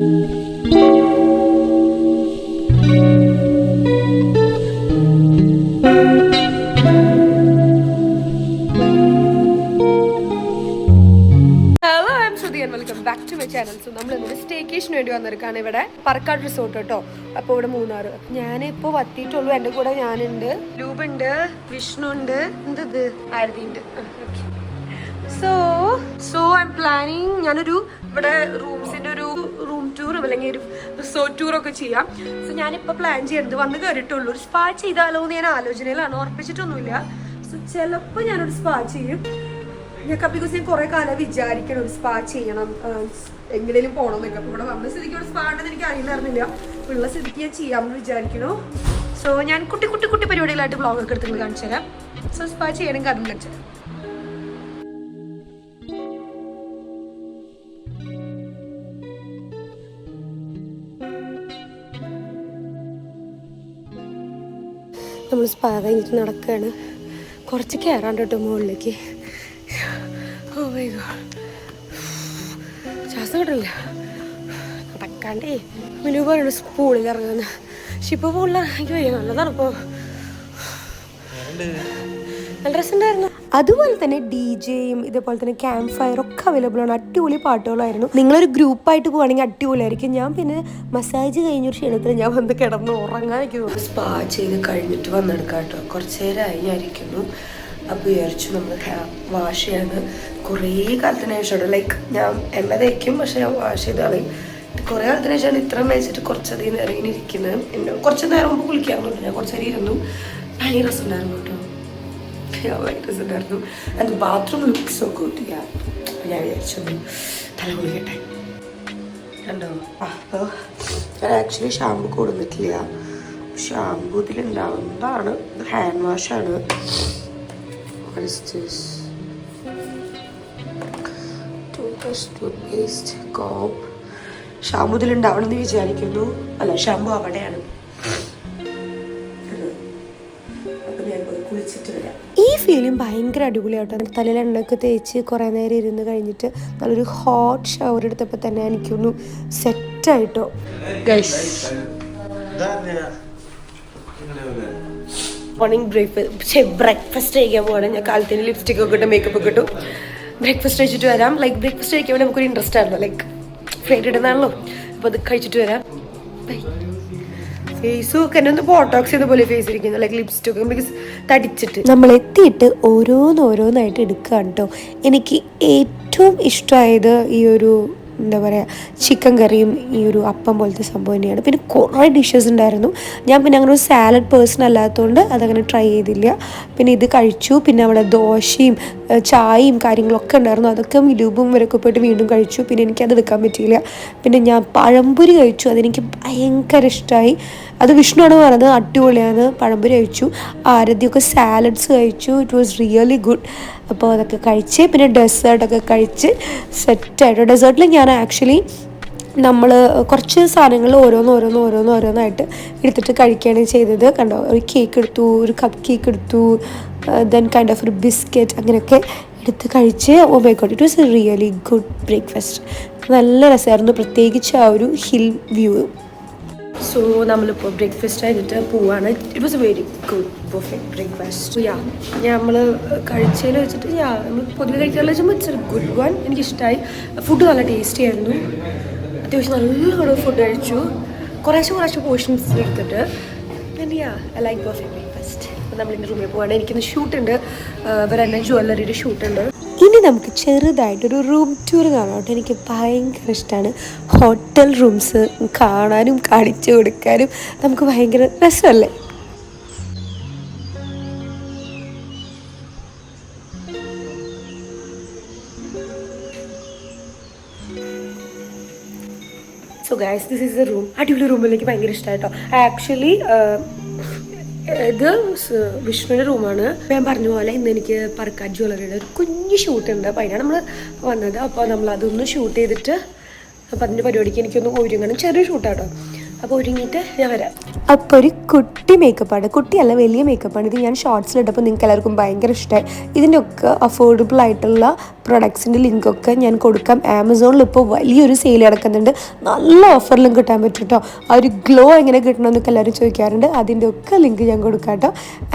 Welcome back to my channel. So നമ്മൾ ഇന്നൊരു സ്റ്റേക്കേഷന് വേണ്ടി വന്നിരിക്കുകയാണ് ഇവിടെ പറക്കാട് റിസോർട്ട് കേട്ടോ. അപ്പോൾ ഇവിടെ മൂന്നാറ് ഞാനിപ്പോൾ വത്തിയിട്ടുള്ളൂ. എൻ്റെ കൂടെ ഞാനുണ്ട്, ലൂബുണ്ട്, വിഷ്ണു ഉണ്ട്, എന്തത് ആരതി ഉണ്ട്. സോ ഐ എം പ്ലാനിങ് ഞാനൊരു ഇവിടെ റൂംസിൻ്റെ ഒരു റൂം ടൂറും അല്ലെങ്കിൽ ഒരു റിസോർട്ട് ടൂറൊക്കെ ചെയ്യാം. സോ ഞാനിപ്പോൾ പ്ലാൻ ചെയ്യുന്നത് വന്ന് കയറിയിട്ടുള്ളൂ. ഒരു സ്പാ ചെയ്താലോ എന്ന് ഞാൻ ആലോചനയിലാണ്, ഉറപ്പിച്ചിട്ടൊന്നുമില്ല. സോ ചിലപ്പോൾ ഞാനൊരു സ്പാ ചെയ്യും. ബിക്കോസ് ഞാൻ കുറെ കാലം വിചാരിക്കണം ഒരു സ്പാ ചെയ്യണം, എങ്ങനെയും പോകണം എന്നൊക്കെ. അപ്പോൾ ഇവിടെ വന്ന സ്ഥിതിക്ക് ഒരു സ്പാ ഉണ്ടെന്ന് എനിക്ക് അറിയില്ലായിരുന്നില്ല. ഉള്ള സ്ഥിതിക്ക് ഞാൻ ചെയ്യാമെന്ന് വിചാരിക്കണോ. സോ ഞാൻ കുട്ടി കുട്ടി കുട്ടി പരിപാടികളായിട്ട് വ്ളോഗൊക്കെ എടുത്തിട്ട് കാണിച്ചു തരാം. സോ സ്പാ ചെയ്യണമെങ്കിൽ അതും കാണിച്ചു തരാം. നമ്മൾ സ്പാ കഴിഞ്ഞിട്ട് നടക്കുകയാണ്. കുറച്ച് കയറാണ്ട് കേട്ടോ മുകളിലേക്ക്. ഓ മൈ ഗോഡ്, ശ്വാസം കിട്ടില്ല നടക്കാണ്ടേ. മിനു പറയുന്നത് പൂളിൽ ഇറങ്ങുന്നത്. പക്ഷെ ഇപ്പോൾ പൂളിൽ ഇറങ്ങി വയ്യ, നല്ലതാണ്. ഇപ്പോൾ നല്ല രസമുണ്ടായിരുന്നു. അതുപോലെ തന്നെ DJ-യും ഇതേപോലെ തന്നെ ക്യാമ്പ് ഫയറൊക്കെ അവൈലബിൾ ആണ്. അടിപൊളി പാട്ടുകളായിരുന്നു. നിങ്ങളൊരു ഗ്രൂപ്പായിട്ട് പോവുകയാണെങ്കിൽ അടിപൊളിയായിരിക്കും. ഞാൻ പിന്നെ മസാജ് കഴിഞ്ഞൊരു ക്ഷീണത്തിൽ ഞാൻ വന്ന് കിടന്ന് ഉറങ്ങാനൊക്കെ തോന്നുന്നു. സ്പാ ചെയ്ത് കഴിഞ്ഞിട്ട് വന്നെടുക്കാം കേട്ടോ. കുറച്ച് നേരമായി ഞാൻ ഇരിക്കുന്നു. അപ്പോൾ വിചാരിച്ചു നമ്മൾ വാഷ് ചെയ്യാന്ന്. കുറേ കാലത്തിന് ശേഷമാണ്, ലൈക്ക് ഞാൻ എണ്ണ തേക്കും പക്ഷെ ഞാൻ വാഷ് ചെയ്ത് കളയും. കുറേ കാലത്തിന് ശേഷമാണ് ഇത്രയും വെച്ചിട്ട് കുറച്ചധികം നേരം ഇങ്ങനെ ഇരിക്കുന്നത്. എന്നെ കുറച്ച് നേരം മുമ്പ് കുളിക്കാറുണ്ട്. ഞാൻ കുറച്ച് നേരം ഇരുന്നു. ഭയങ്കര രസമുണ്ടായിരുന്നു കേട്ടോ, ഭയങ്കര രസമുണ്ടായിരുന്നു. And bathroom look so good. ഞാൻ വിചാരിച്ചൊന്ന് തല കുളിക്കട്ടെ കണ്ടോ. അപ്പോൾ ഞാൻ ആക്ച്വലി ഷാമ്പു കൊടുത്തിട്ടില്ല. ഷാമ്പു ഇതിലുണ്ടാവുന്നതാണ്. ഹാൻഡ് വാഷാണ്. What is this? Toothpaste, comb. Shampoo ഇതിലുണ്ടാവണമെന്ന് വിചാരിക്കുന്നു. അല്ല, ഷാമ്പു അവിടെയാണ്. ഈ ഫീലിംഗ് ഭയങ്കര അടിപൊളിയാട്ടോ. തലയിൽ എണ്ണയൊക്കെ തേച്ച് കുറേ നേരം ഇരുന്ന് കഴിഞ്ഞിട്ട് നല്ലൊരു ഹോട്ട് ഷവർ എടുത്തപ്പോൾ തന്നെ എനിക്കൊന്ന് സെറ്റായിട്ടോ ഗൈസ്. മോർണിംഗ് ബ്രേക്ക്ഫാസ്റ്റ് കഴിക്കാൻ പോകണം. ഞാൻ കാലത്തിന് ലിപ്സ്റ്റിക് ഒക്കെ ഇട്ട് മേക്കപ്പ് ഒക്കെ ഇട്ടു. ബ്രേക്ക്ഫാസ്റ്റ് കഴിച്ചിട്ട് വരാം. ലൈക്ക് ബ്രേക്ക്ഫാസ്റ്റ് കഴിക്കാൻ വേണ്ടി നമുക്കൊരു ഇൻട്രസ്റ്റ് ആണല്ലോ, ലൈക്ക് ഫ്ലൈറ്റ് ഇടുന്നാണല്ലോ. അപ്പോൾ അത് കഴിച്ചിട്ട് വരാം. ഫേസ് ഒക്കെ എന്നെ ഒന്ന് ബോട്ടോക്സ് ചെയ്ത പോലെ ഫേസ് ഇരിക്കുന്നത്, ലൈക്ക് ലിപ്സ്റ്റിക് ബിക്കോസ് തടിച്ചിട്ട്. നമ്മൾ എത്തിയിട്ട് ഓരോന്നായിട്ട് എടുക്കുകയാണ് കേട്ടോ. എനിക്ക് ഏറ്റവും ഇഷ്ടമായത് ഈ ഒരു എന്താ പറയുക ചിക്കൻ കറിയും ഈ ഒരു അപ്പം പോലത്തെ സംഭവം തന്നെയാണ്. പിന്നെ കുറേ ഡിഷസ് ഉണ്ടായിരുന്നു. ഞാൻ പിന്നെ അങ്ങനെ ഒരു സാലഡ് പേഴ്സൺ അല്ലാത്തതുകൊണ്ട് അതങ്ങനെ ട്രൈ ചെയ്തില്ല. പിന്നെ ഇത് കഴിച്ചു. പിന്നെ അവിടെ ദോശയും ചായയും കാര്യങ്ങളൊക്കെ ഉണ്ടായിരുന്നു. അതൊക്കെ മിലൂബും വരൊക്കെ പോയിട്ട് വീണ്ടും കഴിച്ചു. പിന്നെ എനിക്കത് എടുക്കാൻ പറ്റിയില്ല. പിന്നെ ഞാൻ പഴംപൊരി കഴിച്ചു. അതെനിക്ക് ഭയങ്കര ഇഷ്ടമായി. അത് വിഷ്ണുവാണ് പറഞ്ഞത് അടിപൊളിയാണ്. പഴംപൊരി കഴിച്ചു. ആരതിയൊക്കെ സാലഡ്സ് കഴിച്ചു. It was really good. അപ്പോൾ അതൊക്കെ കഴിച്ച് പിന്നെ ഡെസേർട്ടൊക്കെ കഴിച്ച് സെറ്റായിട്ട്. ഡെസേർട്ടിൽ ഞാൻ ആക്ച്വലി നമ്മൾ കുറച്ച് സാധനങ്ങൾ ഓരോന്നായിട്ട് എടുത്തിട്ട് കഴിക്കുകയാണ് ചെയ്തത്. കണ്ടോ, ഒരു കേക്ക് എടുത്തു, ഒരു കപ്പ് കേക്ക് എടുത്തു, ദെൻ കൈൻഡ് ഓഫ് ഒരു ബിസ്ക്കറ്റ്, അങ്ങനെയൊക്കെ എടുത്ത് കഴിച്ച്. Oh my God, it was a really good breakfast. നല്ല രസമായിരുന്നു, പ്രത്യേകിച്ച് ആ ഒരു ഹിൽ വ്യൂ. സോ നമ്മളിപ്പോൾ ബ്രേക്ക്ഫാസ്റ്റ് കഴിഞ്ഞിട്ട് പോവാണ്. It was a very good perfect breakfast. നമ്മൾ കഴിച്ചതിൽ വെച്ചിട്ട് നമ്മൾ പൊതുവെ കഴിക്കാനുള്ള വെച്ചാൽ ഇറ്റ്സ് എ ഗുഡ് വൺ. എനിക്കിഷ്ടമായി. ഫുഡ് നല്ല ടേസ്റ്റി ആയിരുന്നു. അത്യാവശ്യം നല്ലോണം ഫുഡ് കഴിച്ചു. കുറേശ്ശെ പോർഷൻസ് എടുത്തിട്ട്. I like perfect breakfast. അപ്പോൾ നമ്മളിൻ്റെ റൂമിൽ പോവാണ്. എനിക്കിന്ന് ഷൂട്ടുണ്ട്, വേറെ തന്നെ ജ്വല്ലറിയുടെ ഷൂട്ടുണ്ട്. ഇനി നമുക്ക് ചെറുതായിട്ടൊരു റൂം ടൂർ കാണാം കേട്ടോ. എനിക്ക് ഭയങ്കര ഇഷ്ടമാണ് ഹോട്ടൽ റൂംസ് കാണാനും കാണിച്ചു കൊടുക്കാനും. നമുക്ക് ഭയങ്കര രസമല്ലേ. So guys, this is A room. അടിപൊളി റൂമിലേക്ക് ഭയങ്കര ഇഷ്ടമായിട്ടോ. ആക്ച്വലി ഇത് വിഷ്ണുവിൻ്റെ റൂമാണ്. ഞാൻ പറഞ്ഞ പോലെ ഇന്ന് എനിക്ക് പറക്കാട് ജ്വല്ലറിയുടെ ഒരു കുഞ്ഞ് ഷൂട്ടുണ്ട്. അപ്പോൾ അതിനാണ് നമ്മൾ വന്നത്. അപ്പോൾ നമ്മൾ അതൊന്ന് ഷൂട്ട് ചെയ്തിട്ട് അപ്പോൾ അതിൻ്റെ പരിപാടിക്ക് എനിക്കൊന്ന് ഒരുങ്ങണം. ചെറിയ ഷൂട്ടാട്ടോ. അപ്പോൾ ഒരുങ്ങിയിട്ട് ഞാൻ വരാം. അപ്പോൾ ഒരു കുട്ടി മേക്കപ്പാണ്, കുട്ടിയല്ല വലിയ മേക്കപ്പാണ്. ഇത് ഞാൻ ഷോർട്സിലിട്ടപ്പോൾ നിങ്ങൾക്ക് എല്ലാവർക്കും ഭയങ്കര ഇഷ്ടമായി. ഇതിൻ്റെ ഒക്കെ അഫോർഡബിൾ ആയിട്ടുള്ള പ്രൊഡക്ട്സിൻ്റെ ലിങ്കൊക്കെ ഞാൻ കൊടുക്കാം. ആമസോണിൽ ഇപ്പോൾ വലിയൊരു സെയിൽ നടക്കുന്നുണ്ട്, നല്ല ഓഫറിലും കിട്ടാൻ പറ്റും കേട്ടോ. ആ ഒരു ഗ്ലോ എങ്ങനെ കിട്ടണമെന്നൊക്കെ എല്ലാവരും ചോദിക്കാറുണ്ട്, അതിൻ്റെ ഒക്കെ ലിങ്ക് ഞാൻ കൊടുക്കാം കേട്ടോ.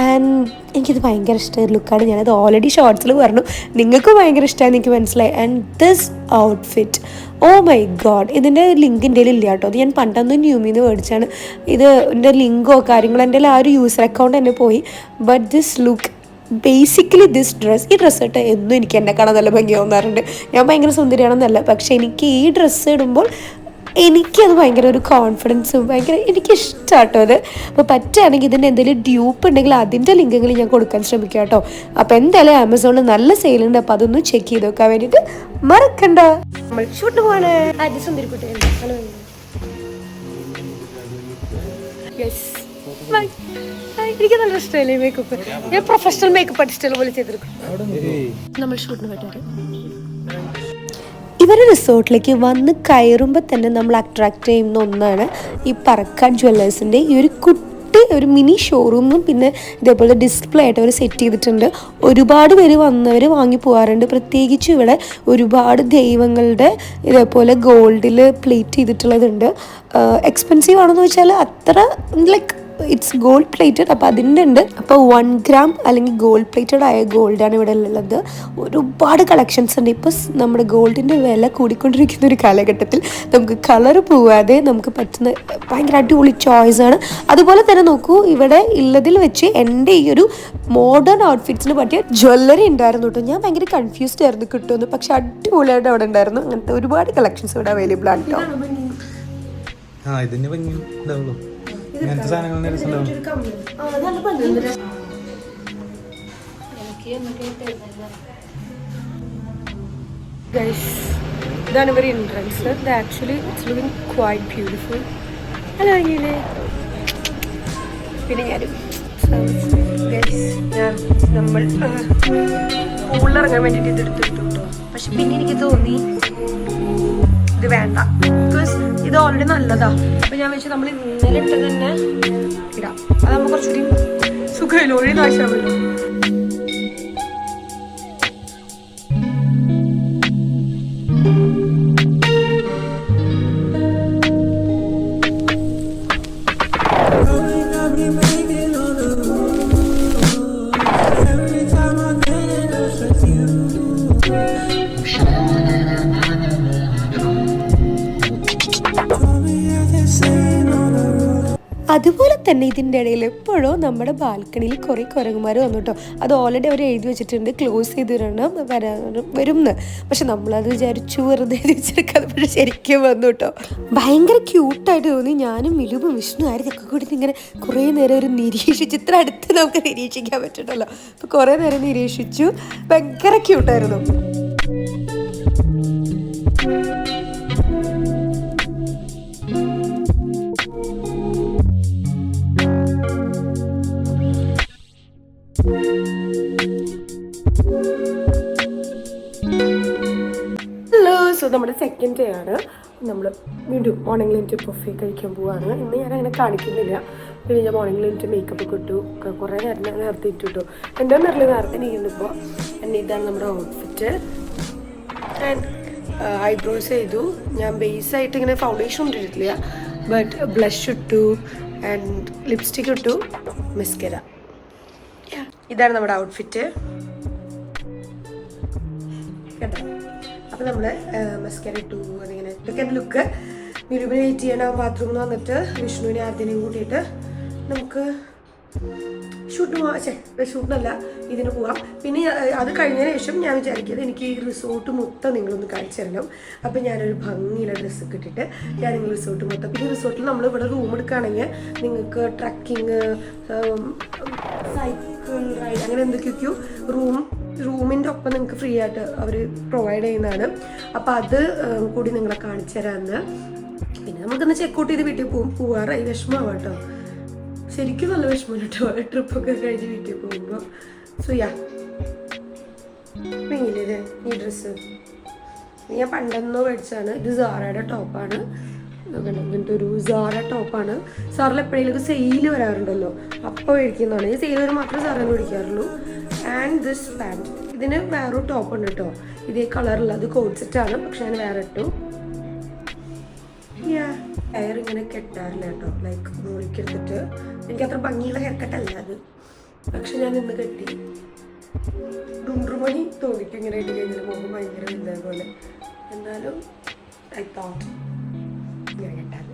ആൻഡ് എനിക്കിത് ഭയങ്കര ഇഷ്ടമായ ലുക്കാണ്. ഞാനത് ഓൾറെഡി ഷോർട്സിൽ പറഞ്ഞു, നിങ്ങൾക്കും ഭയങ്കര ഇഷ്ടമായി എനിക്ക് മനസ്സിലായി. And this outfit, oh my god, ഇതിൻ്റെ ലിങ്ക് എൻ്റെ ഇല്ല കേട്ടോ. അത് ഞാൻ പണ്ടൊന്നും ന്യൂമിന്ന് മേടിച്ചാണ്. ഇത് എൻ്റെ ലിങ്കോ കാര്യങ്ങളോ എൻ്റെ ആ ഒരു യൂസർ അക്കൗണ്ട് തന്നെ പോയി. But this look, basically this dress, ഈ ഡ്രസ്സ് ഇട്ട് എന്നും എനിക്ക് എന്നെ കാണാൻ നല്ല ഭംഗി തോന്നാറുണ്ട്. ഞാൻ ഭയങ്കര സുന്ദരിയാണെന്നല്ല, പക്ഷേ എനിക്ക് ഈ ഡ്രസ്സ് ഇടുമ്പോൾ എനിക്കത് ഭയങ്കര ഒരു കോൺഫിഡൻസും ഭയങ്കര എനിക്കിഷ്ടമാട്ടോ അത്. അപ്പോൾ പറ്റുകയാണെങ്കിൽ ഇതിൻ്റെ എന്തെങ്കിലും ഡ്യൂപ്പ് ഉണ്ടെങ്കിൽ അതിൻ്റെ ലിങ്കെങ്കിലും ഞാൻ കൊടുക്കാൻ ശ്രമിക്കാം കേട്ടോ. അപ്പോൾ എന്തായാലും ആമസോണിൽ നല്ല സെയിലുണ്ട്, അപ്പോൾ അതൊന്ന് ചെക്ക് ചെയ്ത് നോക്കാൻ വേണ്ടിയിട്ട് മറക്കണ്ട. നമ്മൾ ഷൂട്ട് പോവാണ്. ആദ്യം സുന്ദരി കുട്ടിയുണ്ട്. ഹലോ, യെസ്, എനിക്ക് നല്ല ഇഷ്ടമല്ലേ മേക്കപ്പ്. ഞാൻ പ്രൊഫഷണൽ മേക്കപ്പ് ആർട്ടിസ്റ്റ് പോലെ ചെയ്തെടുക്കും. നമ്മൾ ഷൂട്ടിന് പറ്റും. ഇവരുടെ റിസോർട്ടിലേക്ക് വന്ന് കയറുമ്പോൾ തന്നെ നമ്മൾ അട്രാക്റ്റ് ചെയ്യുന്ന ഒന്നാണ് ഈ പറക്കാട് ജ്വല്ലേഴ്സിൻ്റെ ഈ ഒരു ഒരു മിനി ഷോറൂമും പിന്നെ ഇതേപോലെ ഡിസ്പ്ലേ ആയിട്ട് അവർ സെറ്റ് ചെയ്തിട്ടുണ്ട്. ഒരുപാട് പേര് വന്നവർ വാങ്ങി പോകാറുണ്ട്. പ്രത്യേകിച്ച് ഇവിടെ ഒരുപാട് ദൈവങ്ങളുടെ ഇതേപോലെ ഗോൾഡിൽ പ്ലേറ്റ് ചെയ്തിട്ടുള്ളതുണ്ട്. എക്സ്പെൻസീവ് ആണെന്ന് വെച്ചാൽ അത്ര ലൈക്ക് ഇറ്റ്സ് ഗോൾഡ് പ്ലേറ്റഡ്, അപ്പോൾ അതിൻ്റെ ഉണ്ട്. അപ്പോൾ 1 ഗ്രാം അല്ലെങ്കിൽ ഗോൾഡ് പ്ലേറ്റഡ് ആയ ഗോൾഡാണ് ഇവിടെ ഉള്ളത്. ഒരുപാട് കളക്ഷൻസ് ഉണ്ട്. ഇപ്പോൾ നമ്മുടെ ഗോൾഡിൻ്റെ വില കൂടിക്കൊണ്ടിരിക്കുന്ന ഒരു കാലഘട്ടത്തിൽ നമുക്ക് കളർ പോവാതെ നമുക്ക് പറ്റുന്ന ഭയങ്കര അടിപൊളി ചോയ്സാണ്. അതുപോലെ തന്നെ നോക്കൂ, ഇവിടെ ഉള്ളതിൽ വെച്ച് എൻ്റെ ഈ ഒരു മോഡേൺ ഔട്ട്ഫിറ്റ്സിന് പറ്റിയ ജ്വല്ലറി ഉണ്ടായിരുന്നു കേട്ടോ. ഞാൻ ഭയങ്കര കൺഫ്യൂസ്ഡ് ആയിരുന്നു കിട്ടുമെന്ന്, പക്ഷെ അടിപൊളിയായിട്ട് അവിടെ ഉണ്ടായിരുന്നു. അങ്ങനത്തെ ഒരുപാട് കളക്ഷൻസ് ഇവിടെ അവൈലബിൾ ആണ് കേട്ടോ. ഇങ്ങനത്തെ സാധനങ്ങൾ ഇതാണ് ഇവർ എൻട്രൻസ്. ഇത് actually it's looking quite beautiful. അല്ല ഇങ്ങനെ പിന്നെ നമ്മൾ പൂളിലിറങ്ങാൻ വേണ്ടിയിട്ട് ഇത് എടുത്തിട്ടു കേട്ടോ. പക്ഷെ പിന്നെ എനിക്ക് തോന്നി ഇത് വേണ്ട, ബിക്കോസ് ഇത് ഓൾറെഡി നല്ലതാ. അപ്പൊ ഞാൻ വെച്ചാൽ നമ്മൾ ഇന്നലെ ഇട്ട് തന്നെ ഇടാം, അതാകുമ്പോൾ കുറച്ചുകൂടി സുഖമല്ലോ, ഒഴി നാശാമല്ലോ. അതുപോലെ തന്നെ ഇതിൻ്റെ ഇടയിൽ എപ്പോഴോ നമ്മുടെ ബാൽക്കണിയിൽ കുറേ കുരങ്ങന്മാർ വന്നു കേട്ടോ. അത് ഓൾറെഡി അവർ എഴുതി വെച്ചിട്ടുണ്ട് ക്ലോസ് ചെയ്തിടണം വരുമെന്ന്. പക്ഷെ നമ്മളത് വിചാരിച്ചു വെറുതെ വെച്ചെടുക്കാതെ, പക്ഷെ ശരിക്കും വന്നു കേട്ടോ. ഭയങ്കര ക്യൂട്ടായിട്ട് തോന്നി. ഞാനും മിലുവും വിഷ്ണു ആയിരുന്നൊക്കെ കൂടി ഇങ്ങനെ കുറേ നേരം ഒരു നിരീക്ഷിച്ച്, ഇത്ര അടുത്ത് നമുക്ക് നിരീക്ഷിക്കാൻ പറ്റുമല്ലോ. അപ്പോൾ കുറേ നേരം നിരീക്ഷിച്ചു. ഭയങ്കര ക്യൂട്ടായിരുന്നു. സോ നമ്മുടെ സെക്കൻഡ് ഡേ ആണ്. നമ്മൾ വീണ്ടും മോർണിംഗ് ലിൻറ്റ് ബുഫേ കഴിക്കാൻ പോവാണ്. ഇന്ന് ഞാൻ അങ്ങനെ കാണിക്കുന്നില്ല. പിന്നെ ഞാൻ മോർണിംഗ് ലിൻറ്റ് മേക്കപ്പ് ഒക്കെ ഇട്ടു, കുറേ നേരത്തെ ഇട്ടിട്ടു. എൻ്റെ നേരത്തെ ഇരിക്കുന്നിപ്പോൾ. എന്നെ ഇതാണ് നമ്മുടെ ഔട്ട്ഫിറ്റ്. ആൻഡ് ഐബ്രോസ് ചെയ്തു. ഞാൻ ബേസായിട്ട് ഇങ്ങനെ ഫൗണ്ടേഷൻ ഇട്ടിട്ടില്ല, ബട്ട് ബ്ലഷ് ഇട്ടു ആൻഡ് ലിപ്സ്റ്റിക് ഇട്ടു, മസ്കര. ഇതാണ് നമ്മുടെ ഔട്ട്ഫിറ്റ് കേട്ടോ. അപ്പോൾ നമ്മൾ മസ്കര ഇട്ടു, അതിങ്ങനെ ഇതൊക്കെ എൻ്റെ ലുക്ക്. വീഡിയോ വെയിറ്റ് ചെയ്യണം. ബാത്റൂമിൽ നിന്ന് വന്നിട്ട് വിഷ്ണുവിനെ ആദ്യം കൂട്ടിയിട്ട് നമുക്ക് ഷൂട്ടിനല്ല ഇതിന് പോവാം. പിന്നെ അത് കഴിഞ്ഞതിന് ശേഷം ഞാൻ വിചാരിക്കുന്നത് എനിക്ക് ഈ റിസോർട്ട് മൊത്തം നിങ്ങളൊന്ന് കാണിച്ചു തരണം. അപ്പം ഞാനൊരു ഭംഗിയുള്ള ഡ്രസ്സൊക്കെ ഇട്ടിട്ട് ഞാൻ നിങ്ങൾ റിസോർട്ട് മൊത്തം, പിന്നെ റിസോർട്ടിൽ നമ്മൾ ഇവിടെ റൂം എടുക്കുകയാണെങ്കിൽ നിങ്ങൾക്ക് ട്രക്കിങ്, സൈക്കിൾ റൈഡ്, അങ്ങനെ എന്തൊക്കെയൊക്കെയോ റൂമിൻ്റെ ഒപ്പം നിങ്ങൾക്ക് ഫ്രീ ആയിട്ട് അവർ പ്രൊവൈഡ് ചെയ്യുന്നതാണ്. അപ്പോൾ അത് കൂടി നിങ്ങളെ കാണിച്ചു തരാമെന്ന്. പിന്നെ നമുക്കൊന്ന് ചെക്കൗട്ട് ചെയ്ത് വീട്ടിൽ പോവാറായി. വിഷമമാവും കേട്ടോ, ശരിക്കും നല്ല വിഷമം കേട്ടോ, ട്രിപ്പൊക്കെ കഴിഞ്ഞ് വീട്ടിൽ പോകുമ്പോൾ. സോ യാ, ഭംഗിയില്ലേ ഈ ഡ്രസ്സ്? ഞാൻ പണ്ടെന്നോ മേടിച്ചാണ്. ഇത് സാറയുടെ ടോപ്പാണ്. ഇങ്ങനത്തെ ഒരു സാറ ടോപ്പാണ്. സാറിൽ എപ്പോഴെങ്കിലും സെയിൽ വരാറുണ്ടല്ലോ, അപ്പോൾ മേടിക്കുന്നതാണ്. ഈ സെയിൽ വരെ മാത്രമേ സാറിന് മേടിക്കാറുള്ളൂ. ആൻഡ് ദിസ് പാൻറ്റ്, ഇതിന് വേറൊരു ടോപ്പ് ഉണ്ട് കേട്ടോ, ഇതേ കളറുള്ള. അത് കോഡ് സെറ്റാണ്, പക്ഷെ ഞാൻ വേറെ ഇട്ടു. ഹെയർ ഇങ്ങനെ കെട്ടാറില്ല കേട്ടോ, ലൈക്ക് മുറിക്കെടുത്തിട്ട്. എനിക്കത്ര ഭംഗിയുള്ള ഹെയർ കട്ടല്ല അത്, പക്ഷെ ഞാൻ ഇന്ന് കെട്ടി. ഡുണ്ടുമണി തോന്നിക്കും ഇങ്ങനെ ഇട്ട് കഴിഞ്ഞാൽ മുഖം ഭയങ്കര ഇതേപോലെ. എന്നാലും ഐ തോട്ട് ഇങ്ങനെ കെട്ടാറ്.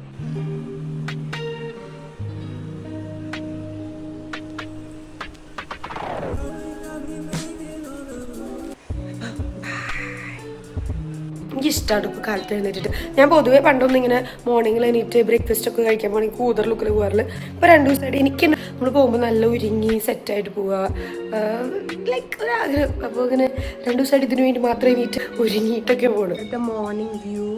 എനിക്കിഷ്ടമാണ് ഇപ്പോൾ കാലത്ത് എഴുന്നേറ്റിട്ട്. ഞാൻ പൊതുവേ പണ്ടൊന്നും ഇങ്ങനെ മോർണിംഗിൽ എണീറ്റ് ബ്രേക്ക്ഫാസ്റ്റ് ഒക്കെ കഴിക്കാൻ പോകണമെങ്കിൽ കൂതർ ലുക്കിൽ പോകാറില്ല. ഇപ്പോൾ 2 ദിവസമായിട്ട് എനിക്ക് നമ്മൾ പോകുമ്പോൾ നല്ല ഒരുങ്ങി സെറ്റായിട്ട് പോവുക, ലൈക്ക് ഒരാഗ്രഹം. അപ്പോൾ ഇങ്ങനെ 2 ദിവസമായിട്ട് ഇതിനു വേണ്ടി മാത്രം എണീറ്റ് ഒരുങ്ങിയിട്ടൊക്കെ പോകണം. മോർണിംഗ് വ്യൂ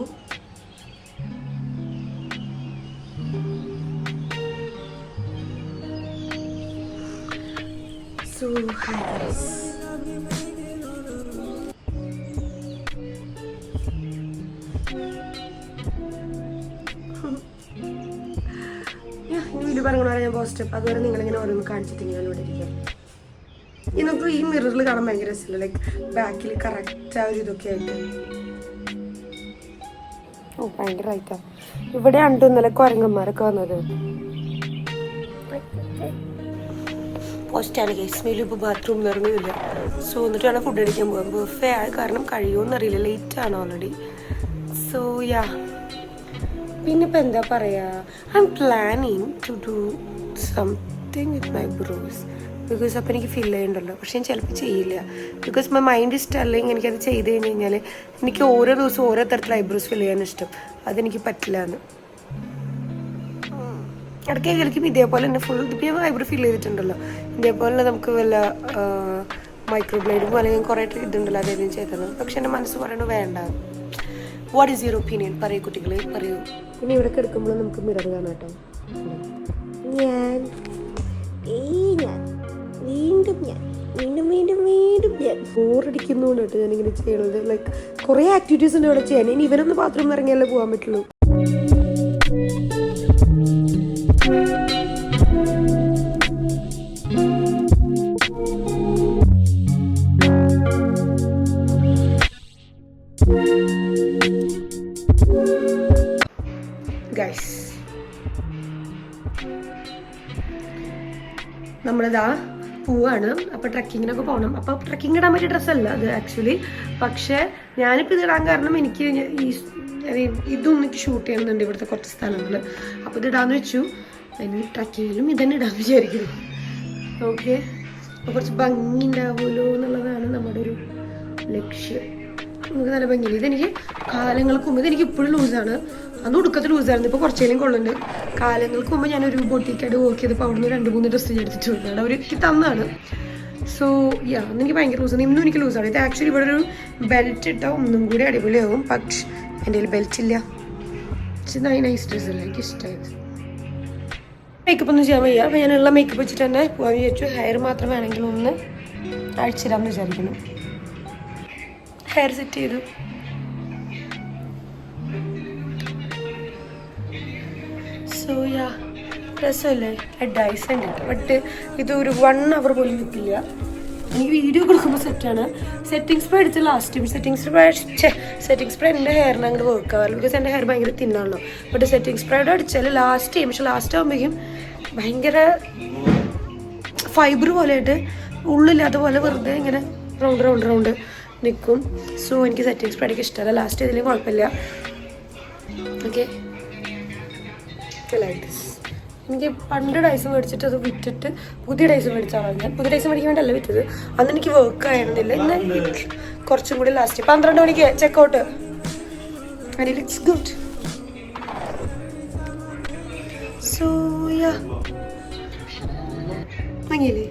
സോ ഹൈസ്. പറഞ്ഞ ഞാൻ പോസ്റ്റപ്പ് അതുവരെ നിങ്ങളിങ്ങനെ ഓരോന്ന് കാണിച്ചിട്ട് ഞാൻ ഇവിടെ ഇരിക്കാം. നമുക്ക് ഈ മിററിൽ കാണാൻ ഭയങ്കര രസമില്ല, ലൈക്ക് ബാക്കിൽ കറക്റ്റ് ആ ഒരു ഇതൊക്കെ ആയിട്ട്. ഓ ഭയങ്കര ആയിട്ടാ. ഇവിടെ ഉണ്ട് ഇന്നലെ കുരങ്ങന്മാരൊക്കെ വന്നത്. പോസ്റ്റാണ് കേസ് മേലും ഇപ്പോൾ ബാത്റൂം നിറഞ്ഞില്ല. സോ എന്നിട്ട് വേണം ഫുഡ് അടിക്കാൻ പോകാൻ. ബുഫേ ആയ കാരണം കഴിയുമെന്നറിയില്ല, ലേറ്റ് ആണ് ഓൾറെഡി. സോ യാ, പിന്നെ ഇപ്പം എന്താ പറയുക, I'm planning to do something with my bros. Because അപ്പം എനിക്ക് ഫീൽ ചെയ്യുന്നുണ്ടല്ലോ, പക്ഷെ ഞാൻ ചിലപ്പോൾ ചെയ്യില്ല. ബിക്കോസ് മൈ മൈൻഡ് ഇഷ്ടം, അല്ലെങ്കിൽ എനിക്കത് ചെയ്ത് കഴിഞ്ഞ് കഴിഞ്ഞാൽ എനിക്ക് ഓരോ ദിവസവും ഓരോ തരത്തിൽ ഐബ്രോസ് ഫിൽ ചെയ്യാൻ ഇഷ്ടം. അതെനിക്ക് പറ്റില്ല എന്ന്. ഇടയ്ക്ക് കളിക്കും ഇതേപോലെ തന്നെ ഫുൾ ഇപ്പം ഞാൻ ഐബ്രോ ഫിൽ ചെയ്തിട്ടുണ്ടല്ലോ, ഇതേപോലെ നമുക്ക് വല്ല മൈക്രോബ്ലേഡും അല്ലെങ്കിൽ കുറേ ഇതുണ്ടല്ലോ അതേതും ചെയ്തത്. പക്ഷെ എൻ്റെ മനസ്സ് പറയണത് വേണ്ട. What is your opinion? പറയൂ കുട്ടികളെ, പറയൂ. പിന്നെ ഇവിടെ കിടക്കുമ്പോൾ നമുക്ക് മിറർ കാണാം കേട്ടോ. ഞാൻ വീണ്ടും ബോറടിക്കുന്നുണ്ട് കേട്ടോ ഞാനിങ്ങനെ ചെയ്യണത്. ലൈക്ക് കുറേ ആക്ടിവിറ്റീസ് ഉണ്ട് ഇവിടെ ചെയ്യാൻ. ഇനി ഇവരൊന്ന് ബാത്റൂമിൽ ഇറങ്ങിയാലേ പോകാൻ പറ്റുള്ളൂ. ഗൈസ്, നമ്മളിതാ പോവാണ്. അപ്പോൾ ട്രക്കിങ്ങിനൊക്കെ പോകണം. അപ്പോൾ ട്രക്കിംഗ് ഇടാൻ പറ്റിയ ഡ്രസ്സല്ല അത് ആക്ച്വലി. പക്ഷേ ഞാനിപ്പോൾ ഇതിടാൻ കാരണം എനിക്ക് ഇതൊന്നും എനിക്ക് ഷൂട്ട് ചെയ്യുന്നുണ്ട് ഇവിടുത്തെ കുറച്ച് സ്ഥലങ്ങൾ. അപ്പോൾ ഇതിടാന്ന് വെച്ചു. ഇനി ട്രക്കിങ്ങിലും ഇതന്നെ ഇടാന്ന് വിചാരിക്കുന്നു. ഓക്കെ, അപ്പോൾ കുറച്ച് ഭംഗി ഉണ്ടാവുമല്ലോ എന്നുള്ളതാണ് നമ്മുടെ ഒരു ലക്ഷ്യം. നമുക്ക് നല്ല ഭംഗിയില്ല. ഇതെനിക്ക് കാലങ്ങൾക്ക് മുമ്പ്, ഇതെനിക്ക് ഇപ്പോഴും ലൂസാണ്. അന്ന് ഉടുക്കത്ത് ലൂസായിരുന്നു, ഇപ്പോൾ കുറച്ചേലും കൊള്ളുന്നുണ്ട്. കാലങ്ങൾക്ക് മുമ്പ് ഞാനൊരു ബൊട്ടിക്കായിട്ട് വർക്ക് ചെയ്തപ്പോൾ അവിടെ നിന്ന് 2-3 ഡ്രസ്സ് എടുത്തിട്ട് വന്നതാണ്. അവർ എനിക്ക് തന്നാണ്. സോ യാ, അന്ന് എനിക്ക് ഭയങ്കര ലൂസാണ്. ഇന്നും എനിക്ക് ലൂസാണ്. ഇത് ആക്ച്വലി ഇവിടെ ഒരു ബെൽറ്റ് ഇട്ടാൽ ഒന്നും കൂടി അടിപൊളിയാവും. പക്ഷെ എൻ്റെ കയ്യിൽ ബെൽറ്റ് ഇല്ല. പക്ഷെ നൈസ് ഡ്രസ്സല്ല, എനിക്ക് ഇഷ്ടമായത്. മേക്കപ്പ് ഒന്നും ചെയ്യാൻ വയ്യ. അപ്പോൾ ഞാനുള്ള മേക്കപ്പ് വെച്ചിട്ട് തന്നെ പോകാൻ വിചാരിച്ചു. ഹെയർ മാത്രം വേണമെങ്കിൽ ഒന്ന് അഴിച്ചിടാമെന്ന് വിചാരിക്കുന്നു. ഹെയർ സെറ്റ് ചെയ്തു. സോ യാ, രസമല്ലേ? ഡൈസൻ്റ് ഉണ്ട്. ബട്ട് ഇത് ഒരു 1 hour പോലും നിൽക്കില്ല. എനിക്ക് വീഡിയോ കൊടുക്കുമ്പോൾ സെറ്റാണ്. സെറ്റിംഗ് സ്പ്രേ അടിച്ച ലാസ്റ്റ് ടൈം സെറ്റിംഗ് സ്പ്രേ എൻ്റെ ഹെയറിന് അങ്ങോട്ട് വർക്ക് ആവാറില്ല. ബിക്കോസ് എൻ്റെ ഹെയർ ഭയങ്കര തിന്നാണല്ലോ. ബട്ട് സെറ്റിംഗ് സ്പ്രേയുടെ അടിച്ചാൽ ലാസ്റ്റ് ടൈം, പക്ഷെ ലാസ്റ്റ് ആകുമ്പോഴേക്കും ഭയങ്കര ഫൈബർ പോലെ ആയിട്ട് ഉള്ളില്ലാത്ത പോലെ വെറുതെ ഇങ്ങനെ റൗണ്ട് നിൽക്കും. സോ എനിക്ക് സെറ്റിംഗ് സ്പ്രേ എനിക്ക് ഇഷ്ടമല്ല. ലാസ്റ്റ് ഇതിലും കുഴപ്പമില്ല. Okay, like this. എനിക്ക് പണ്ട് ഡൈസ് മേടിച്ചിട്ട് അത് വിറ്റിട്ട് പുതിയ ഡൈസ് മേടിച്ചാണ്. ഞാൻ പുതിയ ഡൈസ് മേടിക്കാൻ വേണ്ടിയല്ല വിറ്റത്. അന്ന് എനിക്ക് വർക്ക് ആയിരുന്നില്ല. ഇന്ന് കുറച്ചും കൂടി ലാസ്റ്റ് 12 മണിക്ക് checkout. And it looks good. So yeah, ഭംഗിയില്ലേ?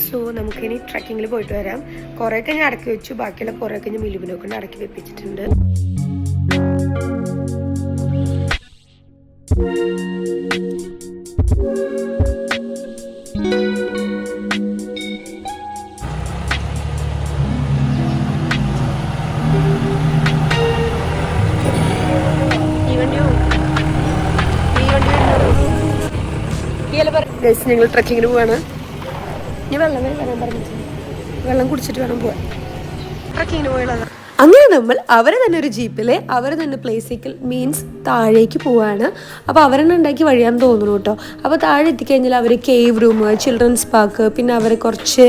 സോ നമുക്കിനി ട്രക്കിങ്ങിൽ പോയിട്ട് വരാം. കുറേയൊക്കെ ഞാൻ അടക്കി വെച്ചു. ബാക്കിയുള്ള കുറേയൊക്കെ ഞാൻ മിലുവിനെ കൊണ്ട് അടക്കി വെപ്പിച്ചിട്ടുണ്ട്. ഞങ്ങൾ ട്രക്കിങ്ങിന് പോവാണ്. ഇനി വെള്ളം വരാൻ പറഞ്ഞിട്ടുണ്ട്. വെള്ളം കുടിച്ചിട്ട് വേണം പോവാൻ. ട്രക്കിങ്ങിന് പോയുള്ളതാണ്. അങ്ങനെ നമ്മൾ അവരെ തന്നെ ഒരു ജീപ്പിൽ അവരെ തന്നെ പ്ലേസിക്കൽ മീൻസ് താഴേക്ക് പോവാണ്. അപ്പോൾ അവരെന്നെ ഉണ്ടാക്കി വഴിയാന്ന് തോന്നുന്നു കേട്ടോ. അപ്പോൾ താഴെ എത്തിക്കഴിഞ്ഞാൽ അവർ കേവ് റൂം, ചിൽഡ്രൻസ് പാർക്ക്, പിന്നെ അവർ കുറച്ച്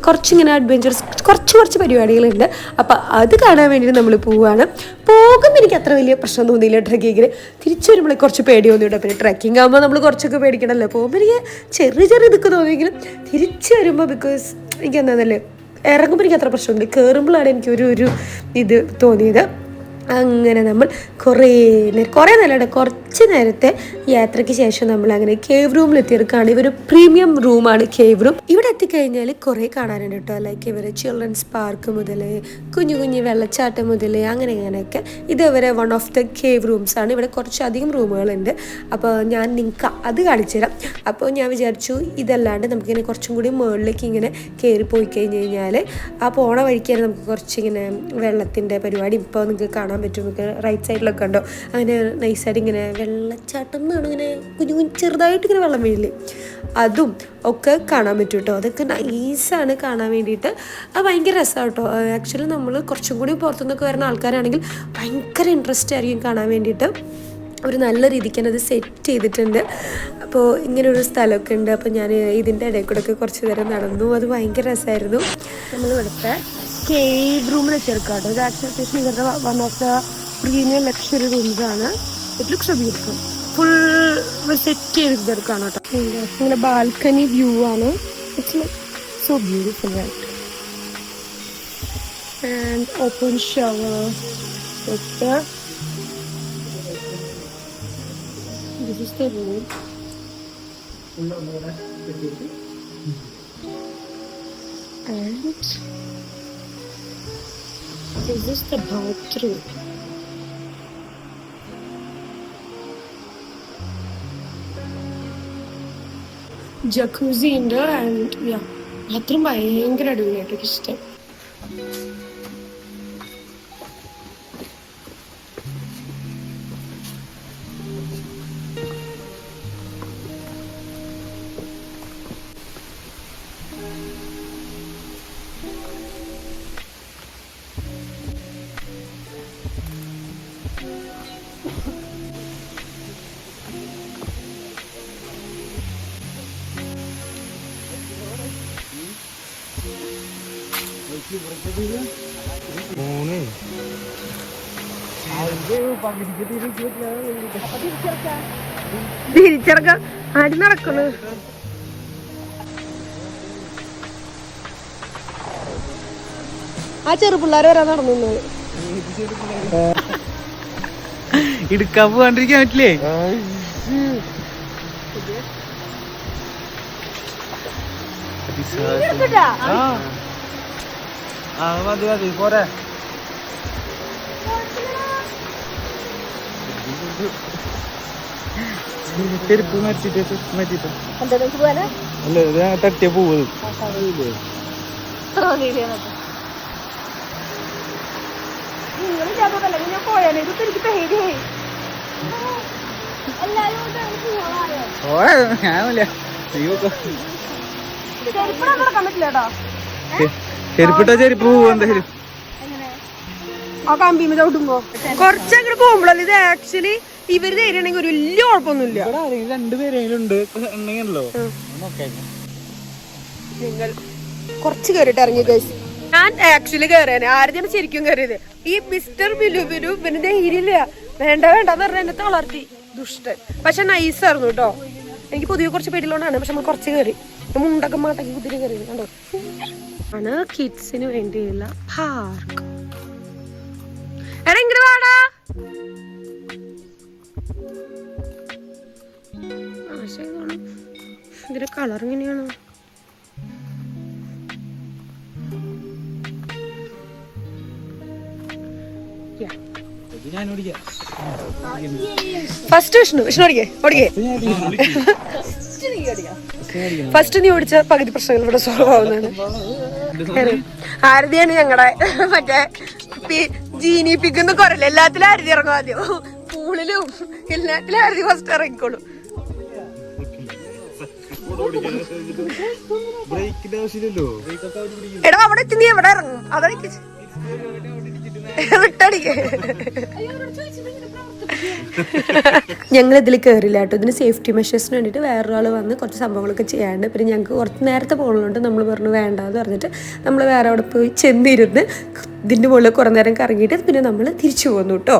കുറച്ചിങ്ങനെ അഡ്വഞ്ചറസ് കുറച്ച് പരിപാടികളുണ്ട്. അപ്പോൾ അത് കാണാൻ വേണ്ടിയിട്ട് നമ്മൾ പോവുകയാണ്. പോകുമ്പോൾ എനിക്ക് അത്ര വലിയ പ്രശ്നം തോന്നിയില്ല ട്രക്കിങ്ങിന്. തിരിച്ചു വരുമ്പോൾ കുറച്ച് പേടി തോന്നിയിട്ടോ. പിന്നെ ട്രക്കിംഗ് ആകുമ്പോൾ നമ്മൾ കുറച്ചൊക്കെ പേടിക്കണമല്ലോ. പോകുമ്പോൾ എനിക്ക് ചെറിയ ഇതൊക്കെ തോന്നിയെങ്കിലും തിരിച്ചു വരുമ്പോൾ ബിക്കോസ് എനിക്ക് എന്താണെന്നല്ലേ ഇറങ്ങുമ്പോൾ എനിക്ക് അത്ര പ്രശ്നമുണ്ട്. കയറുമ്പോഴാണ് എനിക്കൊരു ഇത് തോന്നിയത്. അങ്ങനെ നമ്മൾ കുറേ നേരം കുറച്ച് നേരത്തെ യാത്രയ്ക്ക് ശേഷം നമ്മൾ അങ്ങനെ കേവ് റൂമിൽ എത്തിയെടുക്കുകയാണ്. ഇവർ പ്രീമിയം റൂമാണ് കേവ് റൂം. ഇവിടെ എത്തിക്കഴിഞ്ഞാൽ കുറേ കാണാനുണ്ട് കേട്ടോ. ലൈക്ക് ഇവർ ചിൽഡ്രൻസ് പാർക്ക് മുതൽ കുഞ്ഞു വെള്ളച്ചാട്ടം മുതൽ അങ്ങനെയൊക്കെ ഇത് ഇവരെ വൺ ഓഫ് ദ കേവ് റൂംസാണ്. ഇവിടെ കുറച്ചധികം റൂമുകളുണ്ട്. അപ്പോൾ ഞാൻ നിങ്ങൾക്ക് അത് കാണിച്ചു തരാം. അപ്പോൾ ഞാൻ വിചാരിച്ചു ഇതല്ലാണ്ട് നമുക്കിങ്ങനെ കുറച്ചും കൂടി മുകളിലേക്ക് ഇങ്ങനെ കയറി പോയി കഴിഞ്ഞ് കഴിഞ്ഞാൽ ആ പോണ വഴിക്കാണ് നമുക്ക് കുറച്ചിങ്ങനെ വെള്ളത്തിൻ്റെ പരിപാടി ഇപ്പോൾ നിങ്ങൾക്ക് കാണാൻ പറ്റും. നമുക്ക് റൈറ്റ് സൈഡിലൊക്കെ ഉണ്ടോ അങ്ങനെ നൈസായിട്ട് ഇങ്ങനെ വെള്ളച്ചാട്ടം എന്നാണ് ഇങ്ങനെ കുഞ്ഞു ചെറുതായിട്ട് ഇങ്ങനെ വെള്ളം വീഴില്ലേ, അതും ഒക്കെ കാണാൻ പറ്റും കേട്ടോ. അതൊക്കെ നൈസാണ് കാണാൻ വേണ്ടിയിട്ട്. അത് ഭയങ്കര രസമാണ് കേട്ടോ. ആക്ച്വലി നമ്മൾ കുറച്ചും കൂടി പുറത്തുനിന്നൊക്കെ വരുന്ന ആൾക്കാരാണെങ്കിൽ ഭയങ്കര ഇൻട്രസ്റ്റ് ആയിരിക്കും കാണാൻ വേണ്ടിയിട്ട്. അവർ നല്ല രീതിക്ക് തന്നെ അത് സെറ്റ് ചെയ്തിട്ടുണ്ട്. അപ്പോൾ ഇങ്ങനൊരു സ്ഥലമൊക്കെ ഉണ്ട്. അപ്പോൾ ഞാൻ ഇതിൻ്റെ ഇടയിൽ കൂടെ ഒക്കെ കുറച്ച് നേരം നടന്നു. അത് ഭയങ്കര രസമായിരുന്നു. നമ്മൾ ഇവിടുത്തെ കേവ് റൂമിൽ ചേർക്കാം കേട്ടോ. ഇത് ആക്ച്വലി ഇവരുടെ one of the premium luxury റൂംസാണ്. It looks beautiful. Full set ചെയ്തെടുക്കാണ് കേട്ടോ. ഇങ്ങനെ ബാൽക്കണി വ്യൂ ആണ്. It's like so beautiful right. And open shower. This is the room. And this is the bathroom. Jacuzzi in there and yeah, bathroom ഭയങ്കര അടിപൊളിയായിട്ട് ഇഷ്ടം. തിരിച്ചിറക്കാം ആര് നടക്കുന്നു. ആ ചെറുപിള്ളേർ വരാൻ നടന്നു. എടുക്കാൻ പോകാണ്ടിരിക്കാൻ പറ്റില്ലേ? മതി പോരെ. ചെരുപ്പ് മാറ്റിട്ട് അല്ല തട്ടിയ പോവത്. ചെരുപ്പിട്ടാ ചെരുപ്പ് പോവും എന്തായാലും. ആ കമ്പിമ ചവിട്ടുമ്പോ കുറച്ചങ്ങോട്ട് പോകുമ്പോഴല്ലേ ഇത് ആക്ച്വലി ഇവര് തരുകയാണെങ്കിൽ ഒരു വലിയ കുഴപ്പമൊന്നുമില്ല. രണ്ടുപേരെങ്കിലും നിങ്ങൾ കുറച്ച് കയറിയിട്ട് ഇറങ്ങി ഗൈസ്. ഞാൻ ആക്ച്വലി കയറിയാണ്. ആരെയാണ് ശരിക്കും കയറിയത്? ഈ മിസ്റ്റർ ബിലു പിന്നെ ധൈര്യമില്ല. വേണ്ടെന്ന് പറഞ്ഞാൽ എന്നെ തളർത്തി ദുഷ്ടൻ. പക്ഷെ നൈസായിരുന്നു കേട്ടോ. എനിക്ക് പൊതുവെ കുറച്ച് പേടിയുള്ളതാണ്. പക്ഷെ നമ്മൾ കുറച്ച് കയറി മുണ്ടൊക്കെ മാട്ടൊക്കെ കുത്തിരി കയറി കണ്ടോ. ആണ് കിഡ്സിന് വേണ്ടിയുള്ള പാർക്ക്. എടാ ഇങ്ങോട്ട് വാടാ. ഇതിന്റെ കളർ എങ്ങനെയാണോ? ഫസ്റ്റ് വിഷ്ണു ഓടിക്കേ. ഫസ്റ്റ് നീ ഓടിച്ച പകുതി പ്രശ്നങ്ങൾ ഇവിടെ സോൾവ് ആവുന്നതാണ്. ആരതിയാണ് ഞങ്ങളുടെ മറ്റേ ജീനി പിക്കുന്ന കുറല്ല. എല്ലാത്തിലും ആരതി ഇറങ്ങും ആദ്യം. പൂളിലും എല്ലാത്തിലും ആരതി ഫസ്റ്റ് ഇറങ്ങിക്കോളും. ബ്രേക്കിന്റെ ആവശ്യമില്ലല്ലോ. എടാ അവിടെ എത്തി നീ എവിടെ ഇറങ്ങും അതാ വിട്ടടിക്കേ. ഞങ്ങൾ ഇതിൽ കയറില്ല കേട്ടോ. ഇതിന് സേഫ്റ്റി മെഷേഴ്സിന് വേണ്ടിയിട്ട് വേറൊരാൾ വന്ന് കുറച്ച് സംഭവങ്ങളൊക്കെ ചെയ്യാണ്ട്. പിന്നെ ഞങ്ങൾക്ക് കുറച്ച് നേരത്തെ പോകുന്നതുകൊണ്ട് നമ്മൾ പറഞ്ഞു വേണ്ടാന്ന് പറഞ്ഞിട്ട് നമ്മൾ വേറെ അവിടെ പോയി ചെന്നിരുന്ന് ഇതിൻ്റെ മുകളിൽ കുറേ നേരം കറങ്ങിയിട്ട് പിന്നെ നമ്മൾ തിരിച്ചു പോന്നു കേട്ടോ.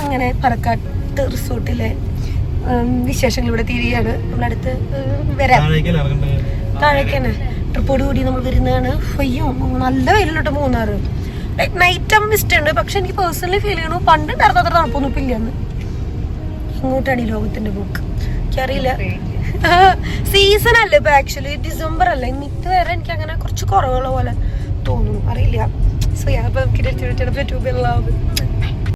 അങ്ങനെ പറക്കാട്ട് റിസോർട്ടിലെ വിശേഷങ്ങൾ ഇവിടെ തിരിയാണ്. നമ്മളടുത്ത് വരാം. താഴേക്ക് തന്നെ ട്രിപ്പോട് കൂടി നമ്മൾ വരുന്നതാണ്. അയ്യോ നല്ല വെയിലുണ്ട് മൂന്നാറ്. ലൈക്ക് നൈറ്റ് ആകുമ്പോൾ മിസ്റ്റ് ഉണ്ട്. പക്ഷെ എനിക്ക് പേഴ്സണലി ഫീൽ ചെയ്യണു പണ്ടുണ്ടായിരുന്ന അത്ര തണുപ്പൊന്നും ഇപ്പം ഇല്ലെന്ന്. ഇങ്ങോട്ടാണ് ഈ ലോകത്തിന്റെ ബുക്ക്. എനിക്കറിയില്ല സീസൺ അല്ലേ ഇപ്പൊ. ആക്ച്വലി ഡിസംബർ അല്ലേ മിത്ത് വരെ എനിക്ക് അങ്ങനെ കുറച്ച് കുറവുള്ള പോലെ തോന്നുന്നു. അറിയില്ല. സോ യാ, അപ്പം നമുക്ക്